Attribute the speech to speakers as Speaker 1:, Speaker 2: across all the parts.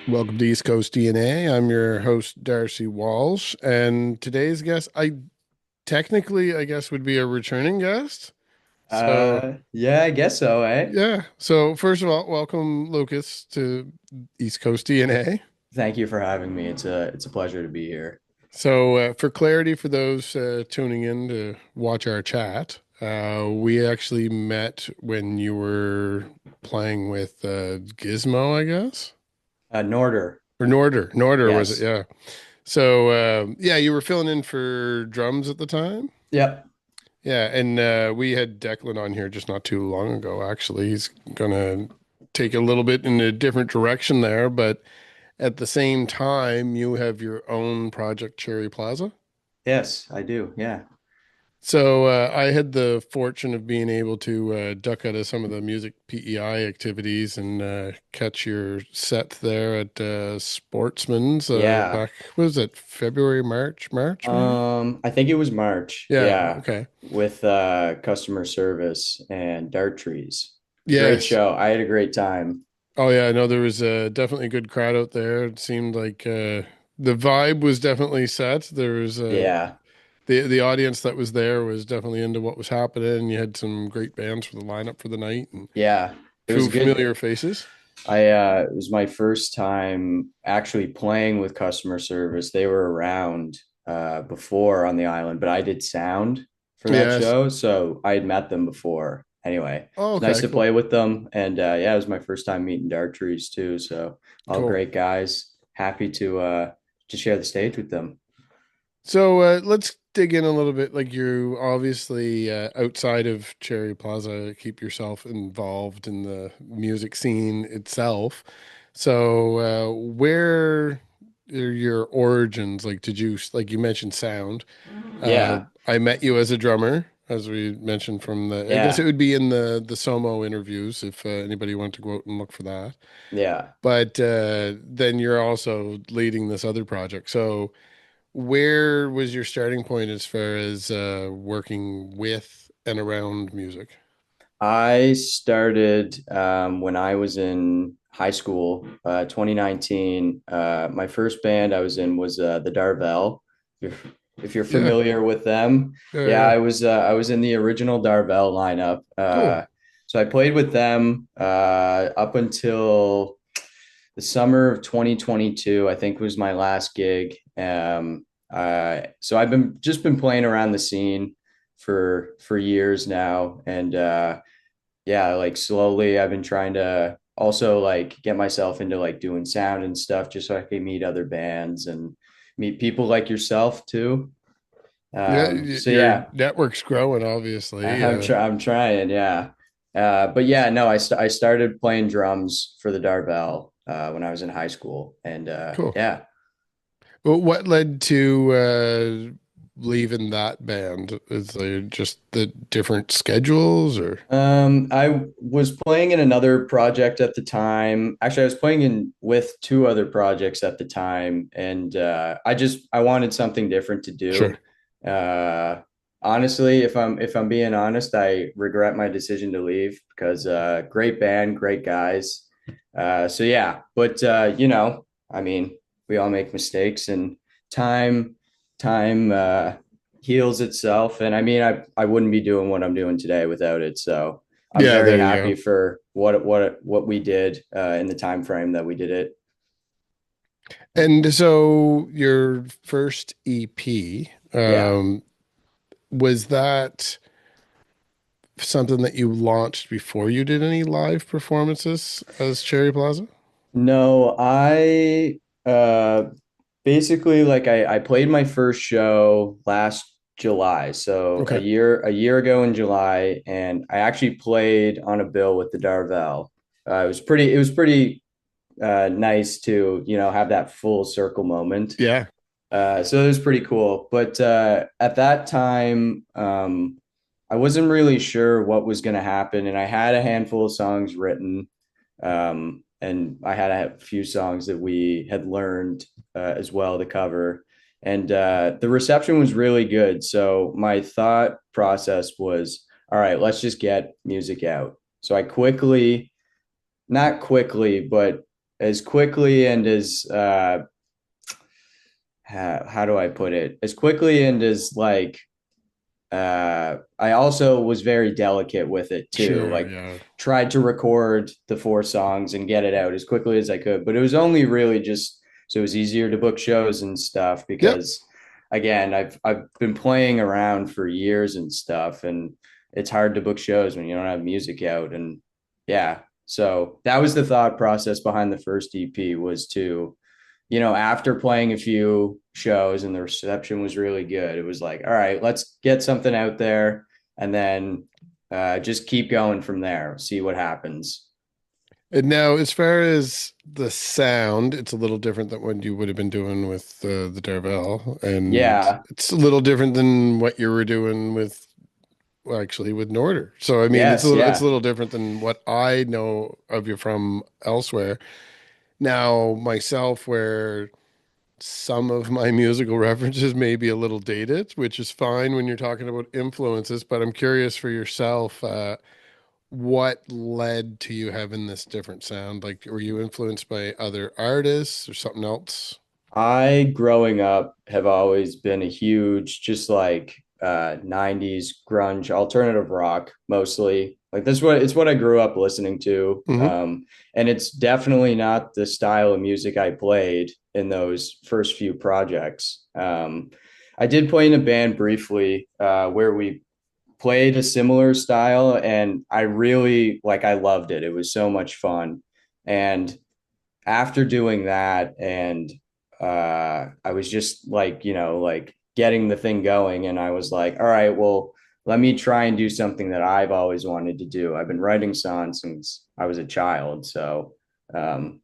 Speaker 1: Welcome to East Coast DNA. I'm your host, Darcy Walsh, and today's guest, I guess, would be a returning guest. So,
Speaker 2: Yeah, I guess so, eh?
Speaker 1: yeah. So, first of all, welcome, Lucas, to East Coast DNA.
Speaker 2: Thank you for having me. It's a pleasure to be here.
Speaker 1: So, for clarity, for those tuning in to watch our chat, we actually met when you were playing with Gizmo, I guess,
Speaker 2: Norter.
Speaker 1: or Norter. Norter was it?
Speaker 2: Yes.
Speaker 1: Yeah. So yeah, you were filling in for drums at the time.
Speaker 2: Yep.
Speaker 1: Yeah, and we had Declan on here just not too long ago. Actually, he's gonna take a little bit in a different direction there, but at the same time, you have your own project, Cherry Plaza.
Speaker 2: Yes, I do. Yeah.
Speaker 1: So I had the fortune of being able to duck out of some of the music PEI activities and catch your set there at Sportsman's
Speaker 2: Yeah.
Speaker 1: back. What was it? February, March maybe?
Speaker 2: I think it was March.
Speaker 1: Yeah.
Speaker 2: Yeah.
Speaker 1: Okay.
Speaker 2: With customer service and dart trees. Great
Speaker 1: Yes.
Speaker 2: show. I had a great time.
Speaker 1: Oh yeah. I know there was definitely a good crowd out there. It seemed like the vibe was definitely set. There was
Speaker 2: Yeah.
Speaker 1: the audience that was there was definitely into what was happening. You had some great bands for the lineup for the night and
Speaker 2: Yeah. It was
Speaker 1: few
Speaker 2: good.
Speaker 1: familiar faces.
Speaker 2: It was my first time actually playing with customer service. They were around before on the island, but I did sound for that
Speaker 1: Yes.
Speaker 2: show, so I had met them before. Anyway,
Speaker 1: Oh,
Speaker 2: it's nice
Speaker 1: okay.
Speaker 2: to
Speaker 1: Cool.
Speaker 2: play with them, and yeah, it was my first time meeting Dartrees too. So all
Speaker 1: Cool.
Speaker 2: great guys. Happy to share the stage with them.
Speaker 1: So let's dig in a little bit. Like you obviously outside of Cherry Plaza, keep yourself involved in the music scene itself. So where are your origins? Like, did you like you mentioned sound?
Speaker 2: Yeah,
Speaker 1: I met you as a drummer, as we mentioned from the. I guess it
Speaker 2: yeah,
Speaker 1: would be in the Sommo interviews if anybody wanted to go out and look for that.
Speaker 2: yeah.
Speaker 1: But then you're also leading this other project. So where was your starting point as far as working with and around music?
Speaker 2: I started when I was in high school, 2019. My first band I was in was the Darvel. If you're
Speaker 1: Yeah,
Speaker 2: familiar with them,
Speaker 1: yeah,
Speaker 2: yeah,
Speaker 1: yeah.
Speaker 2: I was in the original Darvel lineup.
Speaker 1: Cool.
Speaker 2: So I played with them up until the summer of 2022. I think was my last gig. So I've been playing around the scene for years now, and yeah, like slowly I've been trying to also like get myself into like doing sound and stuff just so I can meet other bands and meet people like yourself too.
Speaker 1: Yeah,
Speaker 2: So
Speaker 1: your
Speaker 2: yeah,
Speaker 1: network's growing, obviously.
Speaker 2: I'm trying, yeah. But yeah, no, I started playing drums for the Darvel when I was in high school, and
Speaker 1: Cool.
Speaker 2: yeah.
Speaker 1: Well, what led to leaving that band? Is there just the different schedules or?
Speaker 2: I was playing in another project at the time. Actually, I was playing in with two other projects at the time, and I wanted something different to
Speaker 1: Sure.
Speaker 2: do. Uh, Honestly, if I'm being honest, I regret my decision to leave because great band, great guys. So yeah, but I mean, we all make mistakes, and time time heals itself. And I mean, I wouldn't be doing what I'm doing today without it. So I'm
Speaker 1: Yeah,
Speaker 2: very
Speaker 1: there you
Speaker 2: happy
Speaker 1: go.
Speaker 2: for what we did in the time frame that we did it.
Speaker 1: And so your first EP,
Speaker 2: Yeah.
Speaker 1: was that something that you launched before you did any live performances as Cherry Plaza?
Speaker 2: No, I basically like I played my first show last July, so
Speaker 1: Okay.
Speaker 2: a year ago in July, and I actually played on a bill with the Darvel. It was pretty nice to have that full circle moment.
Speaker 1: Yeah.
Speaker 2: So it was pretty cool. But at that time, I wasn't really sure what was going to happen, and I had a handful of songs written, and I had a few songs that we had learned as well to cover, and the reception was really good. So my thought process was, all right, let's just get music out. So I quickly, not quickly, but as quickly and as how do I put it? As quickly and as like I also was very delicate with it too.
Speaker 1: Sure,
Speaker 2: Like
Speaker 1: yeah.
Speaker 2: tried to record the 4 songs and get it out as quickly as I could, but it was only really just so it was easier to book shows and stuff
Speaker 1: Yep.
Speaker 2: because again, I've been playing around for years and stuff, and it's hard to book shows when you don't have music out. And yeah, so that was the thought process behind the first EP was to after playing a few shows and the reception was really good, it was like, all right, let's get something out there and then just keep going from there, see what happens.
Speaker 1: And now, as far as the sound, it's a little different than what you would have been doing with the Darvel, and
Speaker 2: Yeah.
Speaker 1: it's a little different than what you were doing with, well, actually, with Norter. So, I mean,
Speaker 2: Yes.
Speaker 1: it's a
Speaker 2: Yeah.
Speaker 1: little different than what I know of you from elsewhere. Now, myself, where some of my musical references may be a little dated, which is fine when you're talking about influences, but I'm curious for yourself. What led to you having this different sound? Like, were you influenced by other artists or something else?
Speaker 2: I, growing up, have always been a huge, just like 90s grunge, alternative rock mostly. Like that's what it's what I grew up listening to.
Speaker 1: Hmm.
Speaker 2: And it's definitely not the style of music I played in those first few projects. I did play in a band briefly where we played a similar style, and I really I loved it. It was so much fun. And after doing that and I was just like getting the thing going, and I was like, all right, well, let me try and do something that I've always wanted to do. I've been writing songs since I was a child. So um,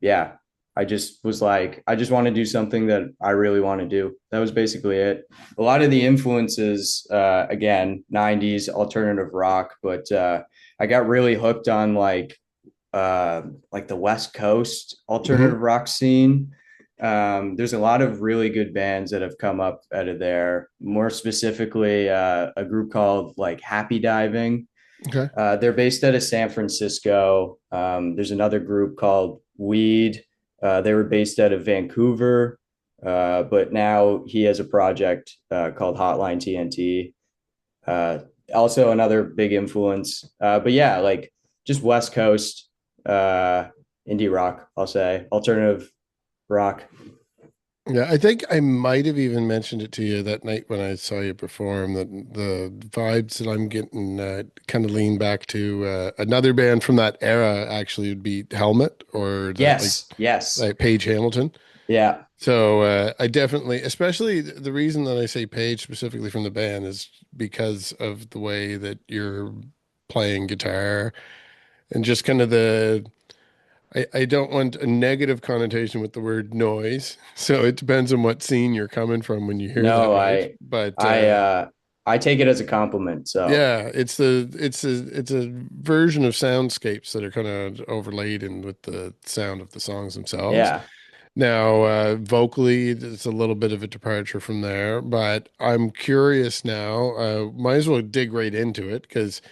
Speaker 2: yeah, I just was like, I just want to do something that I really want to do. That was basically it. A lot of the influences, again, 90s alternative rock, but I got really hooked on like the West Coast
Speaker 1: Hmm.
Speaker 2: alternative rock scene. There's a lot of really good bands that have come up out of there. More specifically, a group called like Happy Diving.
Speaker 1: Okay.
Speaker 2: They're based out of San Francisco. There's another group called Weed. They were based out of Vancouver, but now he has a project called Hotline TNT. Uh, Also another big influence. But yeah, like just West Coast uh, indie rock, I'll say alternative rock.
Speaker 1: Yeah, I think I might have even mentioned it to you that night when I saw you perform, that the vibes that I'm getting kind of lean back to another band from that era actually would be Helmet or the
Speaker 2: Yes, yes,
Speaker 1: like Page Hamilton.
Speaker 2: yeah,
Speaker 1: So I definitely, especially the reason that I say Page specifically from the band is because of the way that you're playing guitar and just kind of I don't want a negative connotation with the word noise. So it depends on what scene you're coming from when you hear that
Speaker 2: no,
Speaker 1: riff. But
Speaker 2: I, uh, I take it as a compliment. So
Speaker 1: yeah, it's a version of soundscapes that are kind of overlaid in with the sound of the songs themselves.
Speaker 2: yeah,
Speaker 1: Now, vocally, it's a little bit of a departure from there, but I'm curious now. Might as well dig right into it because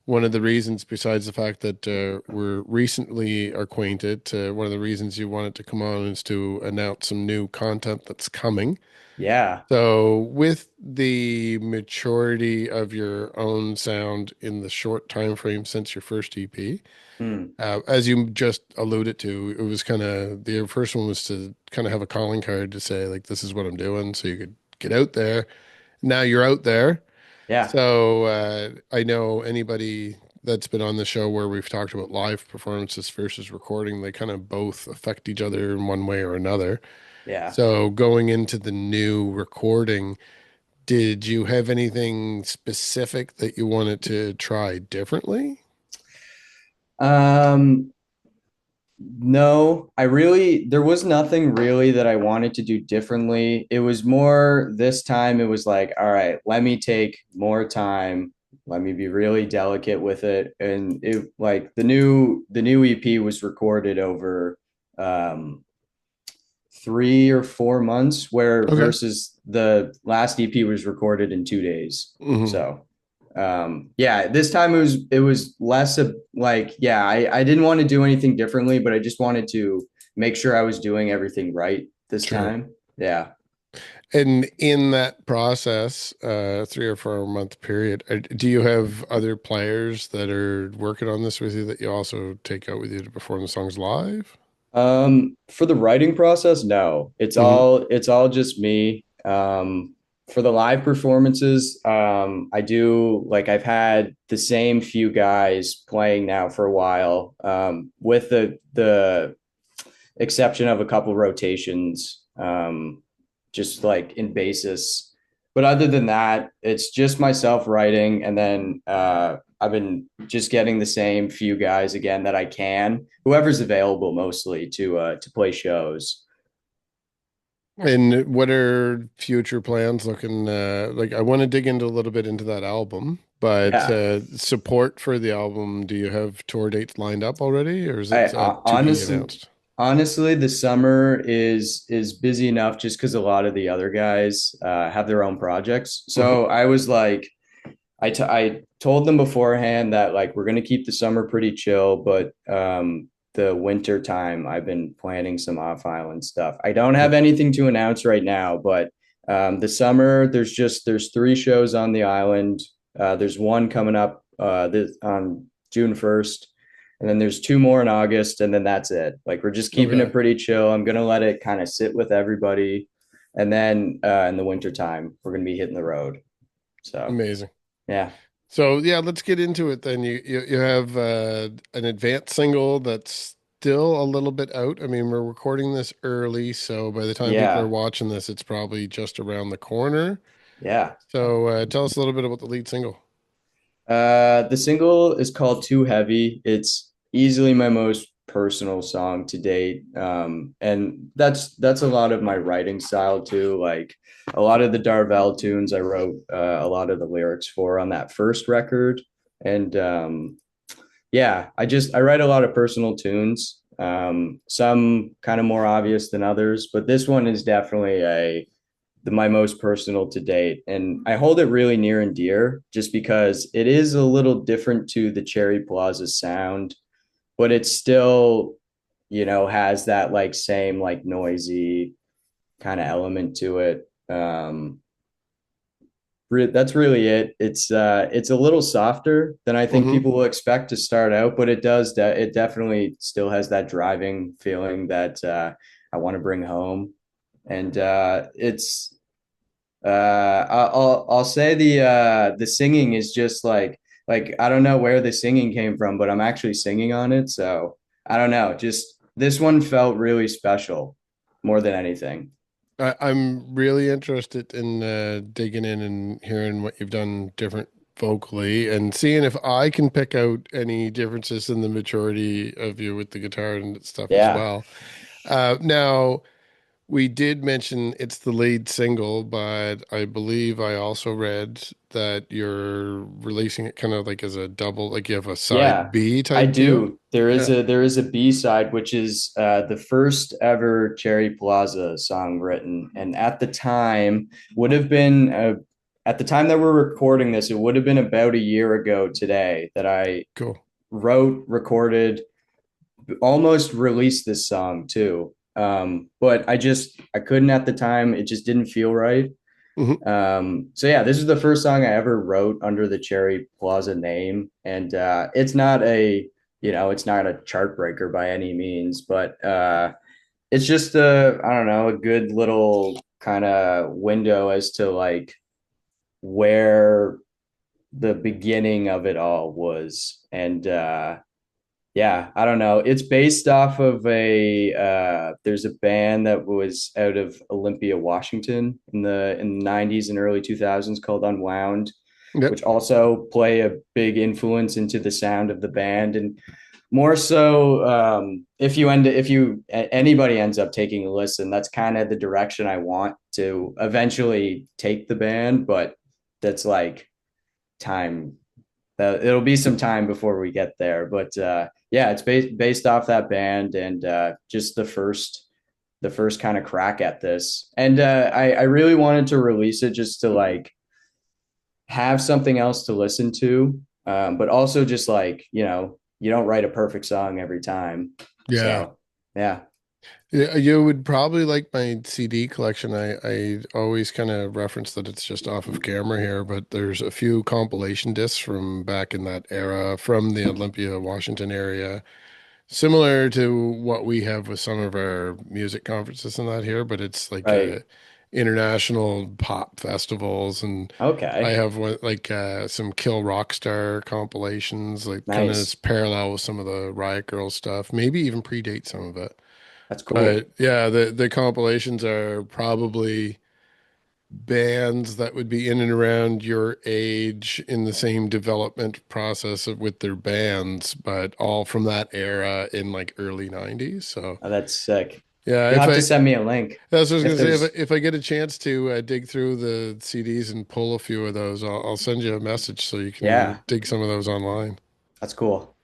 Speaker 1: one of the reasons, besides the fact that we're recently acquainted, one of the reasons you wanted to come on is to announce some new content that's coming.
Speaker 2: yeah,
Speaker 1: So, with the maturity of your own sound in the short time frame since your first EP,
Speaker 2: hmm,
Speaker 1: as you just alluded to, it was kind of the first one was to kind of have a calling card to say, like, this is what I'm doing. So you could get out there. Now you're out there.
Speaker 2: yeah,
Speaker 1: So I know anybody that's been on the show where we've talked about live performances versus recording, they kind of both affect each other in one way or another.
Speaker 2: yeah.
Speaker 1: So going into the new recording, did you have anything specific that you wanted to try differently?
Speaker 2: Um, No, there was nothing really that I wanted to do differently. It was more this time, it was like, all right, let me take more time. Let me be really delicate with it. And it like the new EP was recorded over um 3 or 4 months, where
Speaker 1: Okay.
Speaker 2: versus the last EP was recorded in 2 days.
Speaker 1: Hmm.
Speaker 2: So Yeah, this time it was less of like, yeah, I didn't want to do anything differently, but I just wanted to make sure I was doing everything right this
Speaker 1: Sure.
Speaker 2: time. Yeah.
Speaker 1: And in that process, 3 or 4 month period, do you have other players that are working on this with you that you also take out with you to perform the songs live?
Speaker 2: For the writing process, no.
Speaker 1: Hmm.
Speaker 2: It's all just me. For the live performances, I do like I've had the same few guys playing now for a while, with the exception of a couple rotations, just like in basis. But other than that, it's just myself writing, and then I've been just getting the same few guys again that I can, whoever's available mostly to play shows.
Speaker 1: And what are future plans looking like? I want to dig into a little bit into that album, but
Speaker 2: Yeah,
Speaker 1: support for the album, do you have tour dates lined up already, or is
Speaker 2: I
Speaker 1: it to be
Speaker 2: honestly,
Speaker 1: announced?
Speaker 2: honestly, the summer is busy enough just because a lot of the other guys have their own projects.
Speaker 1: Hmm.
Speaker 2: So I was like, I told them beforehand that like we're gonna keep the summer pretty chill, but the winter time I've been planning some off island stuff. I don't have anything to announce right now, but the summer there's three shows on the island. There's one coming up on June 1st, and then there's two more in August, and then that's it. Like we're just keeping it
Speaker 1: Okay,
Speaker 2: pretty chill. I'm gonna let it kind of sit with everybody, and then in the winter time we're gonna be hitting the road. So
Speaker 1: amazing.
Speaker 2: yeah.
Speaker 1: So yeah, let's get into it then. You have an advanced single that's still a little bit out. I mean, we're recording this early, so by the time people are
Speaker 2: Yeah.
Speaker 1: watching this, it's probably just around the corner.
Speaker 2: Yeah.
Speaker 1: So tell us a little bit about the lead single.
Speaker 2: The single is called Too Heavy. It's easily my most personal song to date. And that's a lot of my writing style too. Like a lot of the Darvel tunes I wrote a lot of the lyrics for on that first record. And yeah, I write a lot of personal tunes. Some kind of more obvious than others, but this one is definitely my most personal to date. And I hold it really near and dear just because it is a little different to the Cherry Plaza sound, but it still, has that like same like noisy kind of element to it. That's really it. It's a little softer than I think
Speaker 1: Hmm.
Speaker 2: people will expect to start out, but it definitely still has that driving feeling that I want to bring home. And it's I'll say the singing is just like I don't know where the singing came from, but I'm actually singing on it. So I don't know. Just this one felt really special more than anything.
Speaker 1: I'm really interested in digging in and hearing what you've done different vocally and seeing if I can pick out any differences in the maturity of you with the guitar and stuff as
Speaker 2: Yeah.
Speaker 1: well. Now, we did mention it's the lead single, but I believe I also read that you're releasing it kind of like as a double, like you have a
Speaker 2: Yeah,
Speaker 1: side B
Speaker 2: I
Speaker 1: type deal.
Speaker 2: do. There is
Speaker 1: Yeah,
Speaker 2: a B side, which is the first ever Cherry Plaza song written, and at the time that we're recording this, it would have been about a year ago today that I
Speaker 1: cool.
Speaker 2: wrote, recorded, almost released this song too. But I couldn't at the time. It just didn't feel right.
Speaker 1: Hmm.
Speaker 2: So yeah, this is the first song I ever wrote under the Cherry Plaza name, and it's not a chart breaker by any means, but it's just I don't know, a good little kind of window as to like where the beginning of it all was, and yeah, I don't know. It's based off of there's a band that was out of Olympia, Washington in the 90s and early 2000s called Unwound,
Speaker 1: Yep.
Speaker 2: which also play a big influence into the sound of the band. And more so, if anybody ends up taking a listen, that's kind of the direction I want to eventually take the band, but that's like time it'll be some time before we get there. But yeah, it's based off that band, and just the first kind of crack at this. And I really wanted to release it just to like have something else to listen to, but also just like, you don't write a perfect song every time.
Speaker 1: Yeah.
Speaker 2: So, yeah,
Speaker 1: Yeah, you would probably like my CD collection. I always kind of reference that it's just off of camera here, but there's a few compilation discs from back in that era from the Olympia, Washington area, similar to what we have with some of our music conferences and that here, but it's like
Speaker 2: right.
Speaker 1: international pop festivals. And I
Speaker 2: Okay,
Speaker 1: have one like some Kill Rockstar compilations, like kind of
Speaker 2: nice.
Speaker 1: parallel with some of the Riot Girl stuff, maybe even predate some of it.
Speaker 2: That's
Speaker 1: But
Speaker 2: cool.
Speaker 1: yeah, the compilations are probably bands that would be in and around your age in the same development process with their bands, but all from that era in like early 90s. So
Speaker 2: Oh, that's sick.
Speaker 1: yeah,
Speaker 2: You'll have to send me a link
Speaker 1: that's what I was
Speaker 2: if
Speaker 1: gonna say.
Speaker 2: there's,
Speaker 1: If I get a chance to dig through the CDs and pull a few of those, I'll send you a message so you can
Speaker 2: yeah,
Speaker 1: dig some of those online.
Speaker 2: that's cool.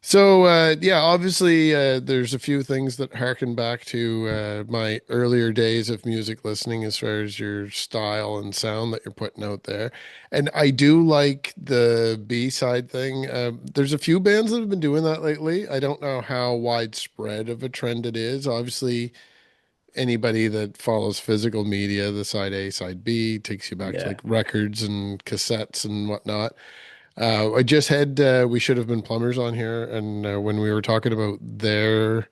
Speaker 1: So yeah, obviously there's a few things that harken back to my earlier days of music listening as far as your style and sound that you're putting out there. And I do like the B-side thing. There's a few bands that have been doing that lately. I don't know how widespread of a trend it is. Obviously, anybody that follows physical media, the side A, side B, takes you back to
Speaker 2: Yeah.
Speaker 1: like records and cassettes and whatnot. I just had We Should Have Been Plumbers on here, and when we were talking about their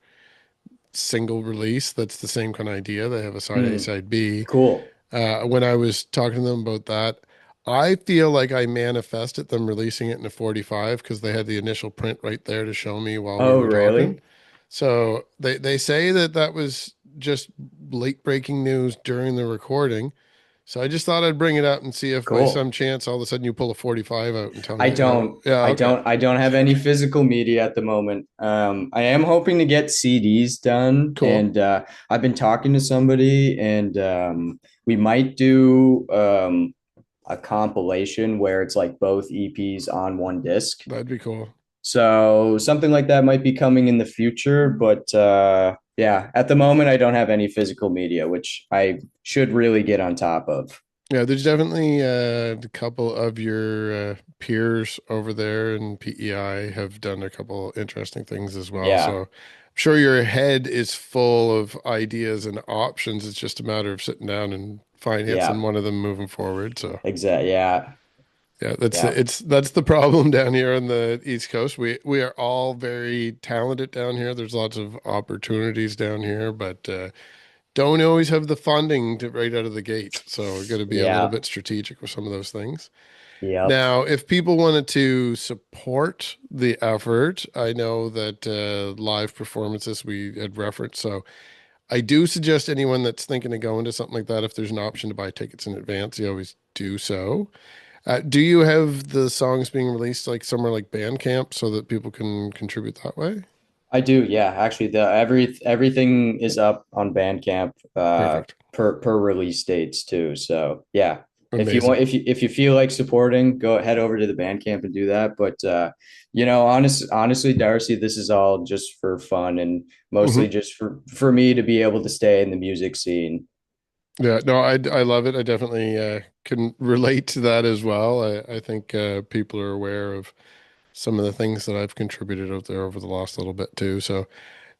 Speaker 1: single release, that's the same kind of idea. They have a side A,
Speaker 2: Hmm.
Speaker 1: side B.
Speaker 2: Cool.
Speaker 1: When I was talking to them about that, I feel like I manifested them releasing it in a 45 because they had the initial print right there to show me while we
Speaker 2: Oh,
Speaker 1: were talking.
Speaker 2: really?
Speaker 1: So they say that that was just late breaking news during the recording. So I just thought I'd bring it up and see if by some
Speaker 2: Cool.
Speaker 1: chance all of a sudden you pull a 45 out and tell
Speaker 2: I
Speaker 1: me,
Speaker 2: don't,
Speaker 1: yeah,
Speaker 2: I
Speaker 1: okay,
Speaker 2: don't, I don't have any physical media at the moment. I am hoping to get CDs done,
Speaker 1: cool.
Speaker 2: and I've been talking to somebody, and we might do a compilation where it's like both EPs on one disc.
Speaker 1: That'd be cool.
Speaker 2: So something like that might be coming in the future, but yeah, at the moment I don't have any physical media, which I should really get on top of.
Speaker 1: Yeah, there's definitely a couple of your peers over there in PEI have done a couple interesting things as well.
Speaker 2: Yeah,
Speaker 1: So I'm sure your head is full of ideas and options. It's just a matter of sitting down and financing
Speaker 2: yeah,
Speaker 1: one of them moving forward. So
Speaker 2: exactly. Yeah,
Speaker 1: yeah,
Speaker 2: yeah,
Speaker 1: that's the problem down here on the East Coast. We are all very talented down here. There's lots of opportunities down here, but don't always have the funding to right out of the gate. So we're going to be a little
Speaker 2: yeah,
Speaker 1: bit strategic with some of those things.
Speaker 2: yep.
Speaker 1: Now, if people wanted to support the effort, I know that live performances we had referenced. So I do suggest anyone that's thinking of going to something like that, if there's an option to buy tickets in advance, you always do so. Do you have the songs being released like somewhere like Bandcamp so that people can contribute that way?
Speaker 2: I do. Yeah, actually, the everything is up on Bandcamp
Speaker 1: Perfect.
Speaker 2: per release dates too. So yeah, if you want,
Speaker 1: Amazing.
Speaker 2: if you feel like supporting, go head over to the Bandcamp and do that. But honestly, Darcy, this is all just for fun and mostly
Speaker 1: Hmm.
Speaker 2: just for me to be able to stay in the music scene.
Speaker 1: Yeah, no, I love it. I definitely can relate to that as well. I think people are aware of some of the things that I've contributed out there over the last little bit too. So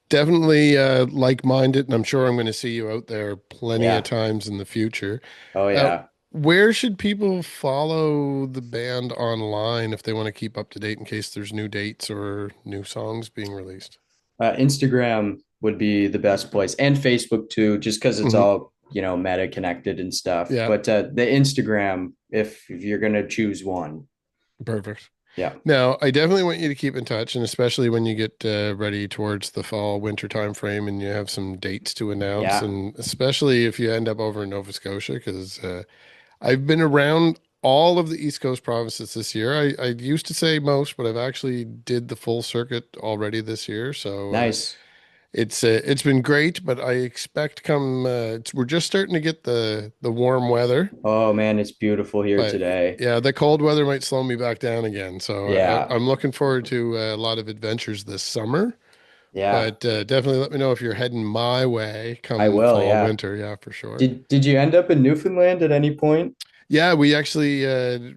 Speaker 1: definitely like-minded, and I'm sure I'm going to see you out there plenty of
Speaker 2: Yeah.
Speaker 1: times in the future.
Speaker 2: Oh
Speaker 1: Uh,
Speaker 2: yeah.
Speaker 1: where should people follow the band online if they want to keep up to date in case there's new dates or new songs being released?
Speaker 2: Instagram would be the best place, and Facebook too, just because it's
Speaker 1: Hmm.
Speaker 2: all meta connected and stuff.
Speaker 1: Yeah,
Speaker 2: But the Instagram, if you're gonna choose one,
Speaker 1: perfect.
Speaker 2: yeah,
Speaker 1: Now, I definitely want you to keep in touch, and especially when you get ready towards the fall winter time frame and you have some dates to announce,
Speaker 2: yeah,
Speaker 1: and especially if you end up over in Nova Scotia, because I've been around all of the East Coast provinces this year. I used to say most, but I've actually did the full circuit already this year. So
Speaker 2: nice.
Speaker 1: it's been great, but I expect come we're just starting to get the warm weather,
Speaker 2: Oh man, it's beautiful here
Speaker 1: but
Speaker 2: today.
Speaker 1: yeah, the cold weather might slow me back down again. So
Speaker 2: Yeah,
Speaker 1: I'm looking forward to a lot of adventures this summer.
Speaker 2: yeah,
Speaker 1: But definitely let me know if you're heading my way
Speaker 2: I
Speaker 1: come
Speaker 2: will.
Speaker 1: fall
Speaker 2: Yeah.
Speaker 1: winter. Yeah, for sure.
Speaker 2: Did you end up in Newfoundland at any point?
Speaker 1: Yeah, we actually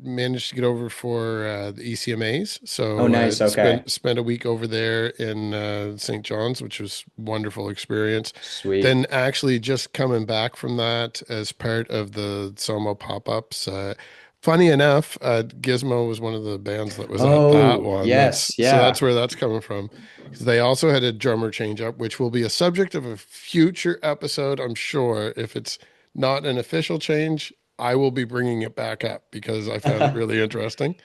Speaker 1: managed to get over for the ECMAs.
Speaker 2: Oh,
Speaker 1: So
Speaker 2: nice. Okay.
Speaker 1: spent a week over there in St. John's, which was wonderful experience.
Speaker 2: Sweet.
Speaker 1: Then actually just coming back from that as part of the Sommo pop-ups. Funny enough, Gizmo was one of the bands that was at that
Speaker 2: Oh,
Speaker 1: one.
Speaker 2: yes.
Speaker 1: So
Speaker 2: Yeah.
Speaker 1: that's where that's coming from. 'Cause they also had a drummer change up, which will be a subject of a future episode, I'm sure. If it's not an official change, I will be bringing it back up because I found it really interesting.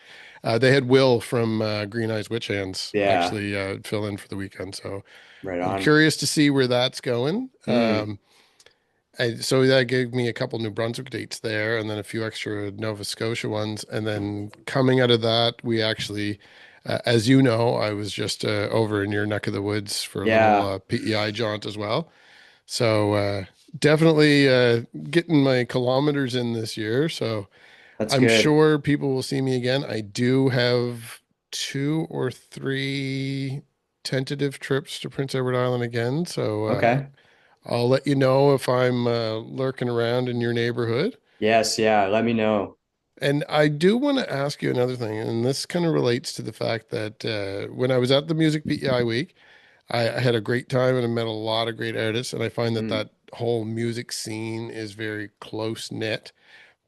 Speaker 1: They had Will from Green Eyes Witch Hands
Speaker 2: Yeah.
Speaker 1: actually fill in for the weekend, so
Speaker 2: Right
Speaker 1: I'm
Speaker 2: on.
Speaker 1: curious to see where that's going.
Speaker 2: Mm.
Speaker 1: So that gave me a couple New Brunswick dates there, and then a few extra Nova Scotia ones. And then coming out of that, we actually, as you know, I was just over in your neck of the woods for a little
Speaker 2: Yeah.
Speaker 1: PEI jaunt as well. So definitely getting my kilometers in this year. So
Speaker 2: That's
Speaker 1: I'm
Speaker 2: good.
Speaker 1: sure people will see me again. I do have two or three tentative trips to Prince Edward Island again. So
Speaker 2: Okay.
Speaker 1: I'll let you know if I'm lurking around in your neighborhood.
Speaker 2: Yes. Yeah. Let me know.
Speaker 1: And I do want to ask you another thing, and this kind of relates to the fact that when I was at the Music PEI week, I had a great time and I met a lot of great artists. And I find that
Speaker 2: Mm.
Speaker 1: that whole music scene is very close knit.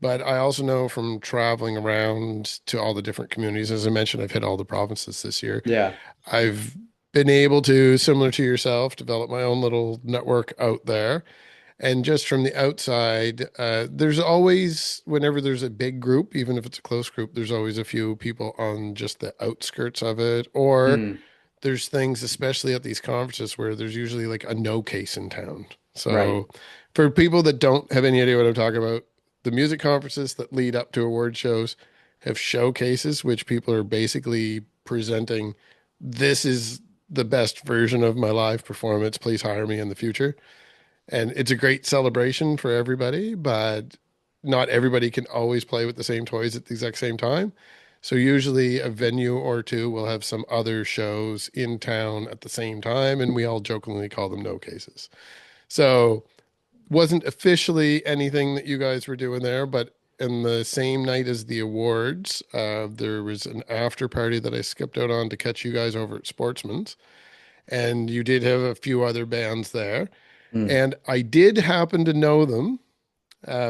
Speaker 1: But I also know from traveling around to all the different communities, as I mentioned, I've hit all the provinces this year.
Speaker 2: Yeah.
Speaker 1: I've been able to, similar to yourself, develop my own little network out there. And just from the outside, there's always, whenever there's a big group, even if it's a close group, there's always a few people on just the outskirts of it. Or
Speaker 2: Mm.
Speaker 1: there's things, especially at these conferences, where there's usually like a no case in town.
Speaker 2: Right.
Speaker 1: So, for people that don't have any idea what I'm talking about, the music conferences that lead up to award shows have showcases, which people are basically presenting. This is the best version of my live performance. Please hire me in the future. And it's a great celebration for everybody, but not everybody can always play with the same toys at the exact same time. So usually a venue or two will have some other shows in town at the same time, and we all jokingly call them no cases. So wasn't officially anything that you guys were doing there, but in the same night as the awards, there was an after party that I skipped out on to catch you guys over at Sportsman's, and you did have a few other bands there.
Speaker 2: Mm.
Speaker 1: And I did happen to know them,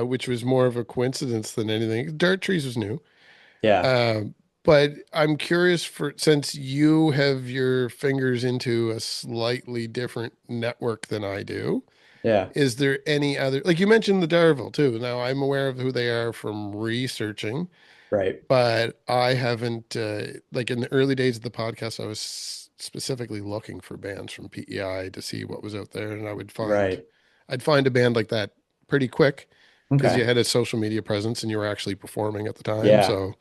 Speaker 1: which was more of a coincidence than anything. Dart Trees was new.
Speaker 2: Yeah.
Speaker 1: Uh, but I'm curious for since you have your fingers into a slightly different network than I do,
Speaker 2: Yeah.
Speaker 1: is there any other, like you mentioned the Darville too. Now I'm aware of who they are from researching,
Speaker 2: Right.
Speaker 1: but I haven't, like in the early days of the podcast, I was specifically looking for bands from PEI to see what was out there. And
Speaker 2: Right.
Speaker 1: I'd find a band like that pretty quick because you
Speaker 2: Okay.
Speaker 1: had a social media presence and you were actually performing at the time.
Speaker 2: Yeah.
Speaker 1: So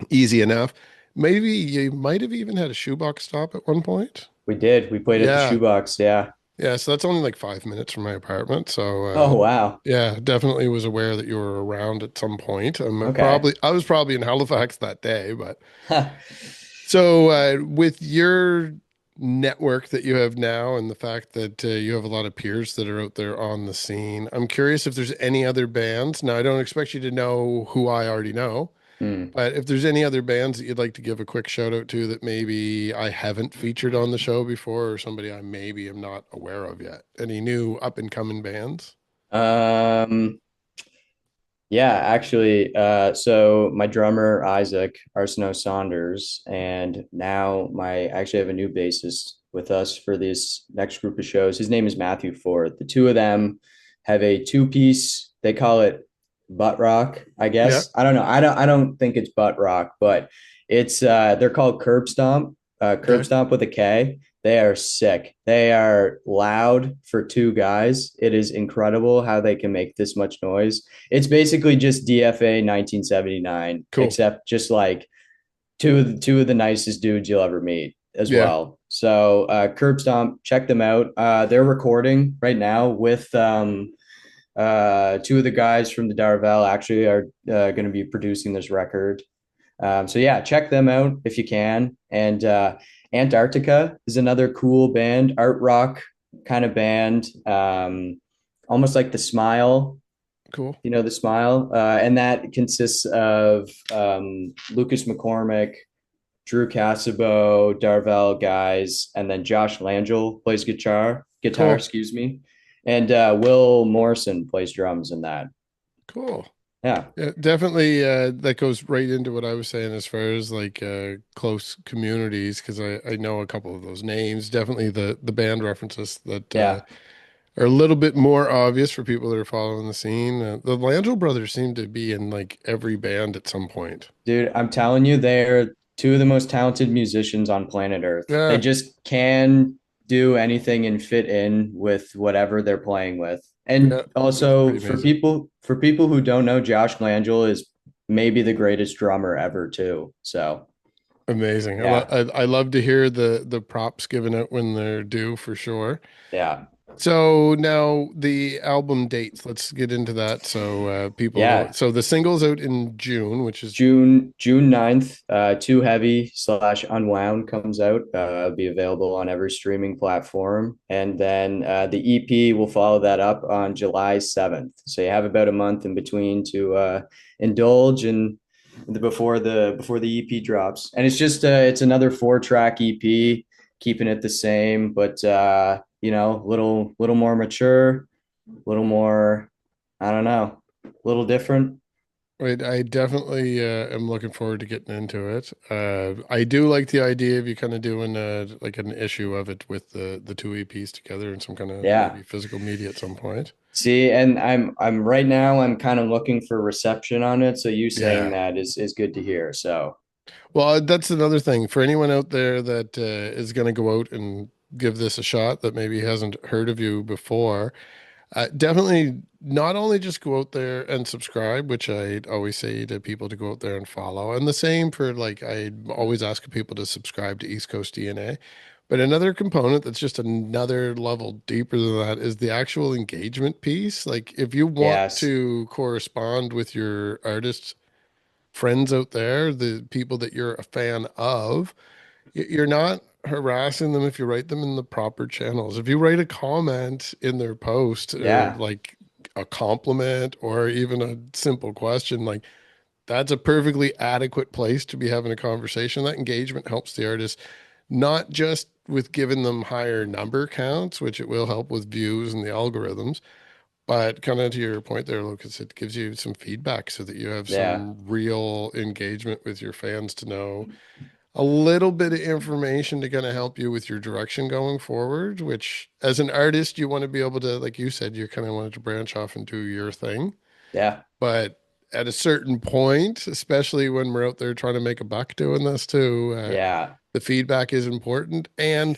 Speaker 1: easy enough. Maybe you might have even had a shoebox stop at one point.
Speaker 2: We did. We played at the
Speaker 1: Yeah.
Speaker 2: shoebox. Yeah.
Speaker 1: Yeah. So that's only like 5 minutes from my apartment. So,
Speaker 2: Oh, wow.
Speaker 1: yeah, definitely was aware that you were around at some point.
Speaker 2: Okay.
Speaker 1: I was probably in Halifax that day, but so with your network that you have now and the fact that you have a lot of peers that are out there on the scene, I'm curious if there's any other bands. Now, I don't expect you to know who I already know,
Speaker 2: Mm.
Speaker 1: but if there's any other bands that you'd like to give a quick shout out to that maybe I haven't featured on the show before or somebody I maybe am not aware of yet. Any new up and coming bands?
Speaker 2: Um, Yeah, actually, so my drummer Isaac Arsenault Saunders, and now my actually have a new bassist with us for this next group of shows. His name is Matthew Ford. The two of them have a two-piece. They call it butt rock, I
Speaker 1: Yeah.
Speaker 2: guess. I don't know. I don't think it's butt rock, but it's they're called Curb Stomp. Curb
Speaker 1: Okay.
Speaker 2: Stomp with a K. They are sick. They are loud for two guys. It is incredible how they can make this much noise. It's basically just DFA 1979,
Speaker 1: Cool.
Speaker 2: except just like two of the nicest dudes you'll ever meet as
Speaker 1: Yeah.
Speaker 2: well. So Curb Stomp, check them out. They're recording right now with two of the guys from the Darvel actually are going to be producing this record. So yeah, check them out if you can. And Antarctica is another cool band, art rock kind of band, almost like the Smile
Speaker 1: Cool.
Speaker 2: You know, the Smile, and that consists of Lucas McCormick, Drew Casabo, Darvel guys, and then Josh Langell plays guitar,
Speaker 1: Cool.
Speaker 2: excuse me, and Will Morrison plays drums in that.
Speaker 1: Cool.
Speaker 2: Yeah,
Speaker 1: Yeah, definitely that goes right into what I was saying as far as like close communities because I know a couple of those names. Definitely the band references that
Speaker 2: yeah,
Speaker 1: are a little bit more obvious for people that are following the scene. The Langell brothers seem to be in like every band at some point.
Speaker 2: dude, I'm telling you, they're two of the most talented musicians on planet Earth. They
Speaker 1: Yeah,
Speaker 2: just can do anything and fit in with whatever they're playing with.
Speaker 1: yeah,
Speaker 2: And
Speaker 1: it's
Speaker 2: also
Speaker 1: pretty amazing.
Speaker 2: for people who don't know, Josh Langell is maybe the greatest drummer ever too. So
Speaker 1: Amazing.
Speaker 2: yeah,
Speaker 1: I love to hear the props given out when they're due for sure.
Speaker 2: yeah,
Speaker 1: So now the album dates, let's get into that so people know.
Speaker 2: yeah.
Speaker 1: So the single's out in June, which is
Speaker 2: June 9th, Too Heavy slash Unwound comes out. It'll be available on every streaming platform. And then the EP will follow that up on July 7th. So you have about a month in between to indulge and before the EP drops. And it's just it's another 4-track EP, keeping it the same, but you know, little more mature, little more, I don't know, a little different.
Speaker 1: right. I definitely am looking forward to getting into it. I do like the idea of you kind of doing like an issue of it with the two EPs together and some kind of
Speaker 2: Yeah.
Speaker 1: maybe physical media at some point.
Speaker 2: See, and I'm right now I'm kind of looking for reception on it. So you saying
Speaker 1: Yeah.
Speaker 2: that is good to hear. So
Speaker 1: Well, that's another thing for anyone out there that is going to go out and give this a shot that maybe hasn't heard of you before. Definitely not only just go out there and subscribe, which I always say to people to go out there and follow, and the same for like I always ask people to subscribe to East Coast DNA. But another component that's just another level deeper than that is the actual engagement piece. Like if you want
Speaker 2: yes,
Speaker 1: to correspond with your artists, friends out there, the people that you're a fan of, you're not harassing them if you write them in the proper channels. If you write a comment in their post or
Speaker 2: yeah,
Speaker 1: like a compliment or even a simple question, like that's a perfectly adequate place to be having a conversation. That engagement helps the artist not just with giving them higher number counts, which it will help with views and the algorithms, but kind of to your point there, Lucas, it gives you some feedback so that you have
Speaker 2: yeah,
Speaker 1: some real engagement with your fans to know a little bit of information to kind of help you with your direction going forward, which as an artist, you want to be able to, like you said, you kind of wanted to branch off and do your thing.
Speaker 2: yeah,
Speaker 1: But at a certain point, especially when we're out there trying to make a buck doing this too,
Speaker 2: yeah,
Speaker 1: the feedback is important. And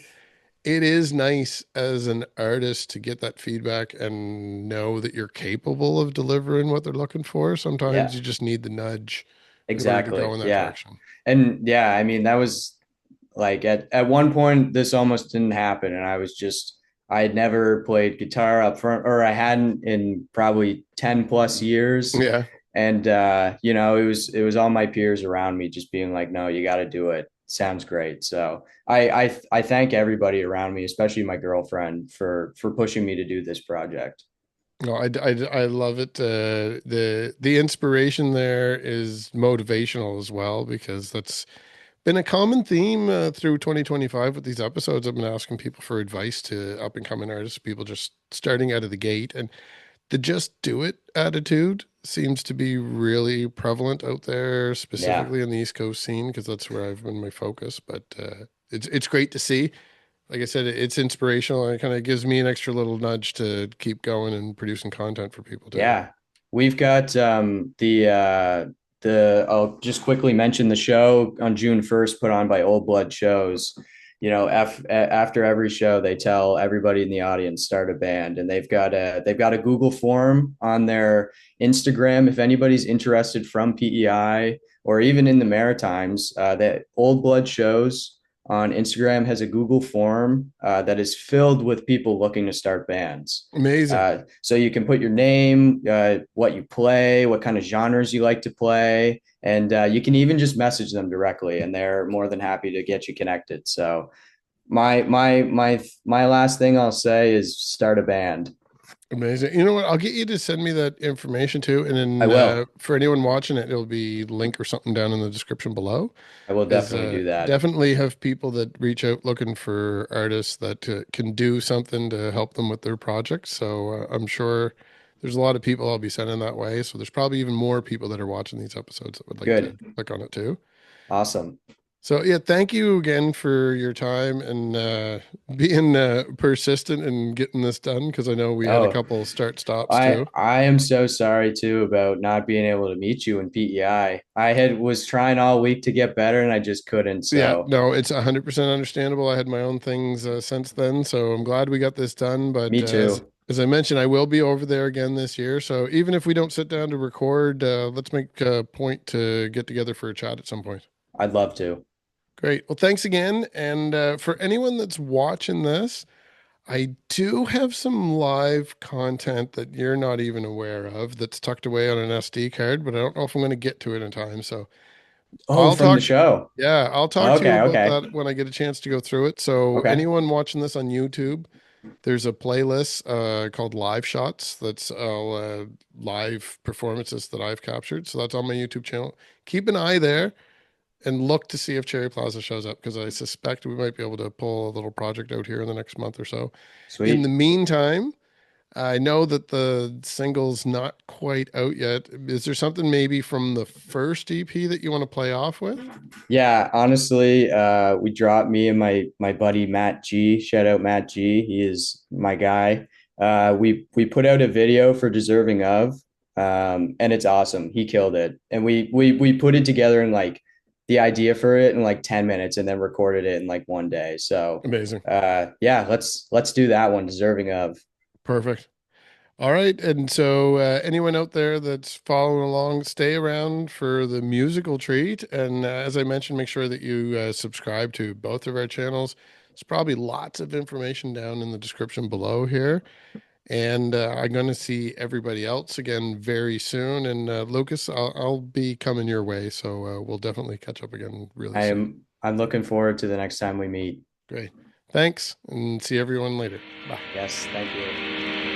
Speaker 1: it is nice as an artist to get that feedback and know that you're capable of delivering what they're looking for. Sometimes
Speaker 2: yeah,
Speaker 1: you just need the nudge in order to go
Speaker 2: exactly.
Speaker 1: in that
Speaker 2: Yeah.
Speaker 1: direction.
Speaker 2: And yeah, I mean, that was like at one point this almost didn't happen. And I had never played guitar up front, or I hadn't in probably 10 plus years.
Speaker 1: Yeah.
Speaker 2: And you know, it was all my peers around me just being like, no, you got to do it. Sounds great. So I thank everybody around me, especially my girlfriend, for pushing me to do this project.
Speaker 1: No, I love it. The inspiration there is motivational as well because that's been a common theme through 2025 with these episodes. I've been asking people for advice to up and coming artists, people just starting out of the gate, and the just do it attitude seems to be really prevalent out there,
Speaker 2: Yeah.
Speaker 1: specifically in the East Coast scene because that's where I've been my focus. But it's great to see. Like I said, it's inspirational and it kind of gives me an extra little nudge to keep going and producing content for people too.
Speaker 2: Yeah. We've got the I'll just quickly mention the show on June 1st put on by Old Blood Shows. You know, after every show they tell everybody in the audience start a band, and they've got a Google form on their Instagram if anybody's interested from PEI or even in the Maritimes. That Old Blood Shows on Instagram has a Google form that is filled with people looking to start bands.
Speaker 1: Amazing.
Speaker 2: So you can put your name, what you play, what kind of genres you like to play, and you can even just message them directly, and they're more than happy to get you connected. So my last thing I'll say is start a band.
Speaker 1: Amazing. You know what? I'll get you to send me that information too, and
Speaker 2: I
Speaker 1: then
Speaker 2: will.
Speaker 1: for anyone watching it, it'll be link or something down in the description below.
Speaker 2: I will
Speaker 1: Because
Speaker 2: definitely do that.
Speaker 1: definitely have people that reach out looking for artists that can do something to help them with their projects. So I'm sure there's a lot of people I'll be sending that way. So there's probably even more people that are watching these episodes that would like to
Speaker 2: Good.
Speaker 1: click on it too.
Speaker 2: Awesome.
Speaker 1: So yeah, thank you again for your time and being persistent and getting this done because I know we had a
Speaker 2: Oh,
Speaker 1: couple start stops
Speaker 2: I
Speaker 1: too.
Speaker 2: I am so sorry too about not being able to meet you in PEI. I had was trying all week to get better and I just couldn't.
Speaker 1: Yeah,
Speaker 2: So
Speaker 1: no, it's 100% understandable. I had my own things since then, so I'm glad we got this done. But
Speaker 2: me too.
Speaker 1: as I mentioned, I will be over there again this year. So even if we don't sit down to record, let's make a point to get together for a chat at some point.
Speaker 2: I'd love to.
Speaker 1: Great. Well, thanks again. And for anyone that's watching this, I do have some live content that you're not even aware of that's tucked away on an SD card, but I don't know if I'm going to get to it in time. So
Speaker 2: Oh,
Speaker 1: I'll
Speaker 2: from the
Speaker 1: talk.
Speaker 2: show.
Speaker 1: Yeah, I'll talk to you
Speaker 2: Okay,
Speaker 1: about
Speaker 2: okay.
Speaker 1: that when I get a chance to go through it. So
Speaker 2: Okay.
Speaker 1: anyone watching this on YouTube, there's a playlist called Live Shots. That's all live performances that I've captured. So that's on my YouTube channel. Keep an eye there and look to see if Cherry Plaza shows up because I suspect we might be able to pull a little project out here in the next month or so. In the
Speaker 2: Sweet.
Speaker 1: meantime, I know that the single's not quite out yet. Is there something maybe from the first EP that you want to play off with?
Speaker 2: Yeah, honestly, we dropped me and my buddy Matt G. Shout out Matt G. He is my guy. We put out a video for Deserving of, and it's awesome. He killed it, and we put it together in like the idea for it in like 10 minutes, and then recorded it in like one day. So,
Speaker 1: Amazing.
Speaker 2: yeah, let's do that one. Deserving of.
Speaker 1: Perfect. All right. And so, anyone out there that's following along, stay around for the musical treat. And as I mentioned, make sure that you subscribe to both of our channels. There's probably lots of information down in the description below here. And I'm going to see everybody else again very soon. And Lucas, I'll be coming your way. So we'll definitely catch up again really soon.
Speaker 2: I'm looking forward to the next time we meet.
Speaker 1: Great. Thanks. And see everyone later. Bye.
Speaker 2: Yes, thank you.